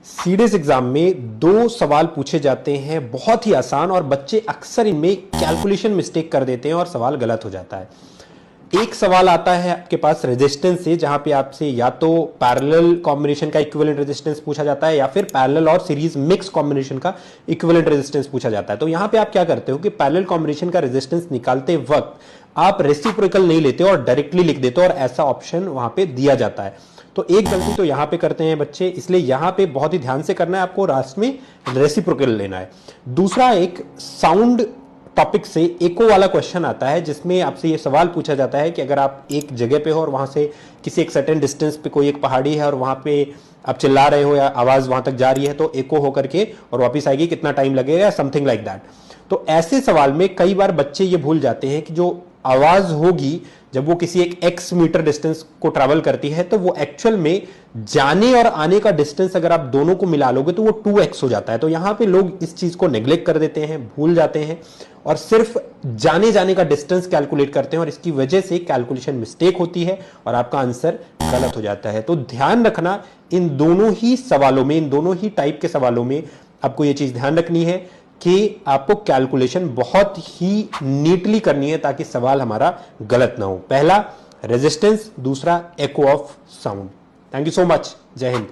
CDS exam में दो सवाल पूछे जाते हैं बहुत ही आसान और बच्चे अक्सर इनमें कैलकुलेशन मिस्टेक कर देते हैं और सवाल गलत हो जाता है। एक सवाल आता है आपके पास रेजिस्टेंस से, जहां पे आपसे या तो पैरेलल कॉम्बिनेशन का इक्विवेलेंट रेजिस्टेंस पूछा जाता है या फिर पैरेलल और सीरीज मिक्स कॉम्बिनेशन का इक्विवेलेंट रेजिस्टेंस पूछा जाता है। तो यहां पे आप क्या करते हो कि पैरेलल कॉम्बिनेशन का रेजिस्टेंस निकालते वक्त आप रेसिप्रोकल नहीं लेते और डायरेक्टली लिख देते हो और ऐसा ऑप्शन वहां पे दिया जाता है। तो एक गलती तो यहां पे करते हैं बच्चे, इसलिए यहां पे बहुत ही ध्यान से करना है आपको, लास्ट में रेसिप्रोकल लेना है। दूसरा, एक साउंड टॉपिक से एको वाला क्वेश्चन आता है जिसमें आपसे ये सवाल पूछा जाता है कि अगर आप एक जगह पे हो और वहां से किसी एक सर्टेन डिस्टेंस पे कोई एक पहाड़ी है और वहां पे आप चिल्ला रहे हो या आवाज वहां तक जा रही है तो एको होकर के और वापस आएगी, कितना टाइम लगेगा, समथिंग लाइक दैट। तो ऐसे सवाल में कई बार बच्चे ये भूल जाते हैं कि जो आवाज होगी जब वो किसी एक एक्स मीटर डिस्टेंस को ट्रैवल करती है तो वो एक्चुअल में जाने और आने का डिस्टेंस अगर आप दोनों को मिला लोगे तो वो 2x हो जाता है। तो यहां पे लोग इस चीज को नेग्लेक्ट कर देते हैं, भूल जाते हैं और सिर्फ जाने का डिस्टेंस कैलकुलेट करते हैं और इसकी वजह से कैलकुलेशन मिस्टेक होती है और आपका आंसर गलत हो जाता है। तो ध्यान रखना, इन दोनों ही सवालों में, इन दोनों ही टाइप के सवालों में आपको यह चीज ध्यान रखनी है कि आपको कैलकुलेशन बहुत ही नीटली करनी है ताकि सवाल हमारा गलत ना हो। पहला रेजिस्टेंस, दूसरा echo of sound. Thank you so much. जय हिंद।